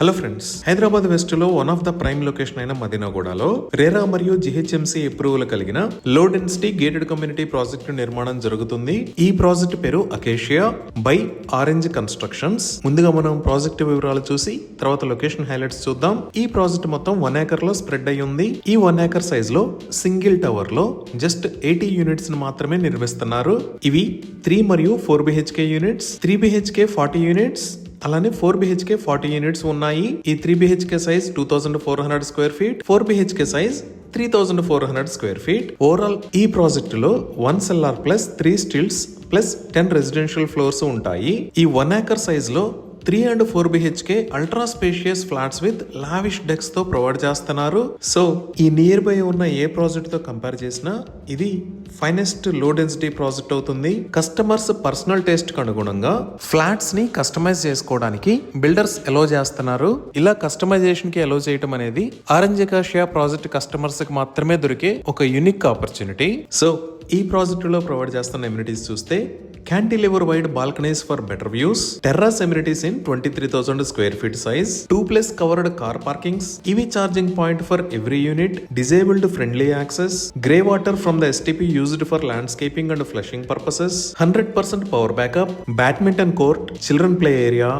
Hello friends, Hyderabad west లో one of the prime location అయిన మదీనాగూడలో రేరా మరియు జిహెచ్ఎంసీ అప్రూవల్ కలిగిన low density gated community project నిర్మాణం జరుగుతుంది. ఈ ప్రాజెక్ట్ పేరు అకేషియా బై ఆరెంజ్ కన్స్ట్రక్షన్స్. ముందుగా మనం ప్రాజెక్ట్ వివరాలు చూసి తర్వాత లొకేషన్ హైలైట్స్ చూద్దాం. ఈ ప్రాజెక్ట్ మొత్తం 1 acre లో స్ప్రెడ్ అయి ఉంది. ఈ 1 acre సైజ్ లో సింగిల్ టవర్ లో జస్ట్ 80 యూనిట్స్ మాత్రమే నిర్మిస్తున్నారు. ఇవి 3 మరియు 4 BHK యూనిట్స్, 3 BHK 40 యూనిట్స్, అలానే 4 BHK 40 యూనిట్స్ ఉన్నాయి. ఈ 3 BHK size 2400 square feet, 4 BHK size 3400 square feet. Overall ఈ ప్రాజెక్ట్ లో 1 cellar plus 3 stills plus 10 residential floors ఉంటాయి. ఈ 1 acre సైజ్ లో 3 and 4 BHK ultra spacious flats with lavish dex తో provide చేస్తున్నారు. సో ఈ నియర్ బై ఉన్న ఏ ప్రాజెక్ట్ తో కంపేర్ చేసినా ఇది ఫైనెస్ట్ లో డెన్సిటీ ప్రాజెక్ట్ అవుతుంది. కస్టమర్స్ పర్సనల్ టేస్ట్ కి అనుగుణంగా ఫ్లాట్స్ ని కస్టమైజ్ చేసుకోవడానికి బిల్డర్స్ ఎలో చేస్తున్నారు. ఇలా కస్టమైజేషన్ కి ఎలో చేయడం అనేది ఆరెంజ్ అకేషియా ప్రాజెక్ట్ కస్టమర్స్ కి మాత్రమే దొరికే ఒక యూనిక్ ఆపర్చునిటీ. సో ఈ ప్రాజెక్ట్ లో ప్రొవైడ్ చేస్తున్న ఎమ్యూనిటీస్ చూస్తే cantilever wide balconies for better views, terrace amenities in 23,000 square feet size, 2+ covered car parkings, EV charging point for every unit, disabled friendly access, grey water from the STP used for landscaping and flushing purposes, 100% power backup, badminton court, children play area,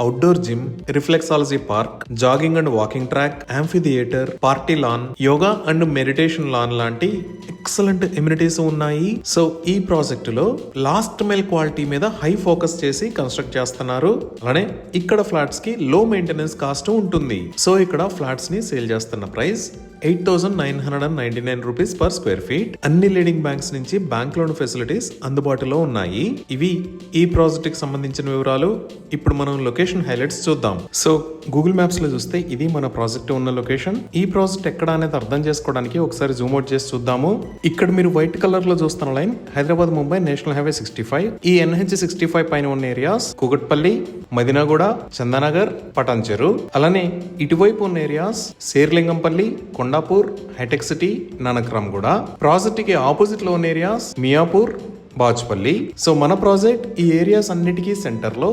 outdoor gym, reflexology park, jogging and walking track, amphi theatre, party lawn, yoga and meditation lawn లాంటి excellent amenities ఉన్నాయి. So ఈ project లో last mile quality మీద high focus చేసి construct చేస్తున్నారు. అలానే ఇక్కడ flats కి లో మెయింటెనెన్స్ కాస్ట్ ఉంటుంది. సో ఇక్కడ ఫ్లాట్స్ ని సేల్ చేస్తున్న price 8,999 rupees per square feet. అన్ని లీడింగ్ బ్యాంక్స్ నుంచి బ్యాంక్ లోన్ ఫెసిలిటీస్ అందుబాటులో ఉన్నాయి. ఇవి ఈ ప్రాజెక్ట్ కి సంబంధించిన వివరాలు. ఇప్పుడు మనం లొకేషన్ హైలైట్స్ చూద్దాం. సో గూగుల్ మ్యాప్స్ లో చూస్తే ఇది మన ప్రాజెక్ట్ ఉన్న లొకేషన్. ఈ ప్రాజెక్ట్ ఎక్కడ అనేది అర్థం చేసుకోవడానికి ఒకసారి జూమ్ అవుట్ చేసి చూద్దాము. ఇక్కడ మీరు వైట్ కలర్ లో చూస్తున్న line Hyderabad Mumbai national highway 65. ఈ NH65 పైన ఉన్న ఏరియాస్ కూకట్పల్లి, మదీనాగూడ, చందానగర్, పటాన్చెరు. అలానే ఇటువైపు ఉన్న ఏరియాస్ శేర్లింగంపల్లి, కొండాపూర్, హైటెక్ సిటీ, నానక్రామ్గూడ. ప్రాజెక్ట్ కి ఆపోజిట్ లో ఉన్న ఏరియాస్ మియాపూర్, బాజ్పల్లి. సో మన ప్రాజెక్ట్ ఈ ఏరియాస్ అన్నిటికీ సెంటర్ లో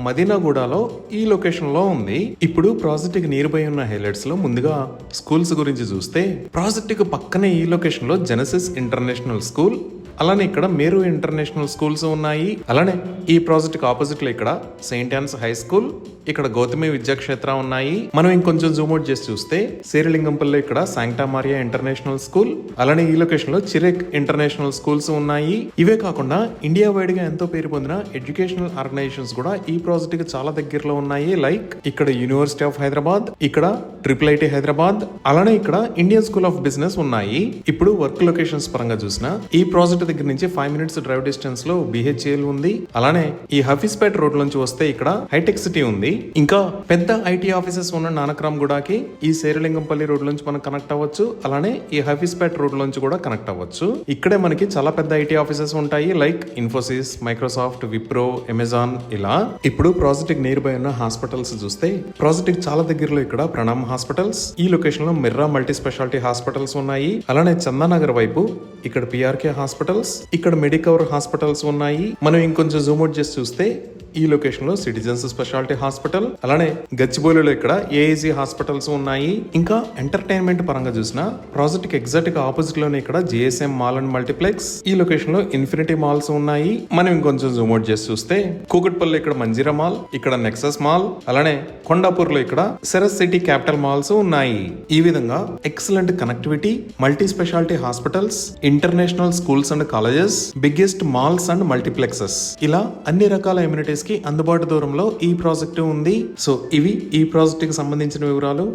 మదీనాగూడలో ఈ లొకేషన్ లో ఉంది. ఇప్పుడు ప్రాజెక్ట్ కి నియర్ బై ఉన్న హైలైట్స్ లో ముందుగా స్కూల్స్ గురించి చూస్తే ప్రాజెక్ట్ కి పక్కనే ఈ లొకేషన్ లో జెనసిస్ ఇంటర్నేషనల్ స్కూల్, అలానే ఇక్కడ మేరు ఇంటర్నేషనల్ స్కూల్స్ ఉన్నాయి. అలానే ఈ ప్రాజెక్ట్ కి ఆపోజిట్ లో ఇక్కడ సెయింట్ యాన్స్ హై స్కూల్, ఇక్కడ గౌతమి విద్యాక్షేత్ర ఉన్నాయి. మనం ఇంకొంచెం జూమ్ అవుట్ చేసి చూస్తే శేరిలింగంపల్లి ఇక్కడ శాంక్టా మారియా ఇంటర్నేషనల్ స్కూల్, అలానే ఈ లొకేషన్ లో చిరెక్ ఇంటర్నేషనల్ స్కూల్స్ ఉన్నాయి. ఇవే కాకుండా ఇండియా వైడ్ గా ఎంతో పేరు పొందిన ఎడ్యుకేషనల్ ఆర్గనైజేషన్స్ కూడా ఈ ప్రాజెక్ట్ కి చాలా దగ్గరలో ఉన్నాయి. లైక్ ఇక్కడ యూనివర్సిటీ ఆఫ్ హైదరాబాద్, ఇక్కడ IIIT హైదరాబాద్, అలానే ఇక్కడ ఇండియన్ స్కూల్ ఆఫ్ బిజినెస్ ఉన్నాయి. ఇప్పుడు వర్క్ లొకేషన్స్ పరంగా చూసినా ఈ ప్రాజెక్ట్ దగ్గర నుంచి 5 minutes డ్రైవ్ డిస్టెన్స్ లో BHL ఉంది. అలానే ఈ హఫీస్పేట్ రోడ్ నుంచి వస్తే ఇక్కడ హైటెక్ సిటీ ఉంది. ఇంకా పెద్ద IT ఆఫీసెస్ ఉన్న నానక్రామ్గూడకి ఈ శేరిలింగంపల్లి రోడ్ నుంచి మనం కనెక్ట్ అవ్వచ్చు. అలానే ఈ హఫీస్పేట్ రోడ్ నుంచి కూడా కనెక్ట్ అవ్వచ్చు. ఇక్కడే మనకి చాలా పెద్ద IT ఆఫీసెస్ ఉంటాయి. Like Infosys, Microsoft, Wipro, Amazon. ఇలా ఇప్పుడు ప్రాజెక్ట్ కి నియర్ బై ఉన్న హాస్పిటల్స్ చూస్తే ప్రాజెక్ట్ కి చాలా దగ్గరలో ఇక్కడ ప్రణామ్ హాస్పిటల్స్, ఈ లొకేషన్ లో మిర్రా మల్టీ స్పెషాలిటీ హాస్పిటల్స్ ఉన్నాయి. అలానే చందానగర్ వైపు ఇక్కడ PRK హాస్పిటల్స్, ఇక్కడ మెడికవర్ హాస్పిటల్స్ ఉన్నాయి. మనం ఇంకొంచెం జూమ్ అవుట్ చేసి చూస్తే ఈ లొకేషన్ లో సిటిజన్స్ స్పెషాలిటీ హాస్పిటల్, అలానే గచ్చిబౌలిలో ఇక్కడ AAC హాస్పిటల్స్ ఉన్నాయి. ఇంకా ఎంటర్టైన్మెంట్ పరంగా చూసిన ప్రాజెక్ట్ కి ఎగ్జాక్ట్ గా ఆపోజిట్ లోనే ఇక్కడ GSM మాల్ అండ్ మల్టీప్లెక్స్, ఈ లొకేషన్ లో ఇన్ఫినిటీ మాల్స్ ఉన్నాయి. మనం ఇంకొంచెం జూమ్ అవుట్ చేసి చూస్తే కూకట్పల్లి ఇక్కడ మంజీరా మాల్, ఇక్కడ నెక్సస్ మాల్, అలానే కొండాపూర్ లో ఇక్కడ సెరస్ సిటీ క్యాపిటల్ మాల్స్ ఉన్నాయి. ఈ విధంగా excellent connectivity, multi speciality hospitals, international schools and colleges, biggest malls and multiplexes, ఇలా అన్ని రకాల ఎమ్యూనిటీస్ కి అందుబాటు దూరంలో ఈ ప్రాజెక్ట్ ఉంది. సో ఇవి ఈ ప్రాజెక్ట్ కి సంబంధించిన వివరాలు.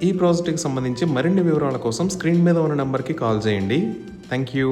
ఈ ప్రాజెక్ట్ కి సంబంధించి మరిన్ని వివరాల కోసం స్క్రీన్ మీద ఉన్న నంబర్ కి కాల్ చేయండి. Thank you.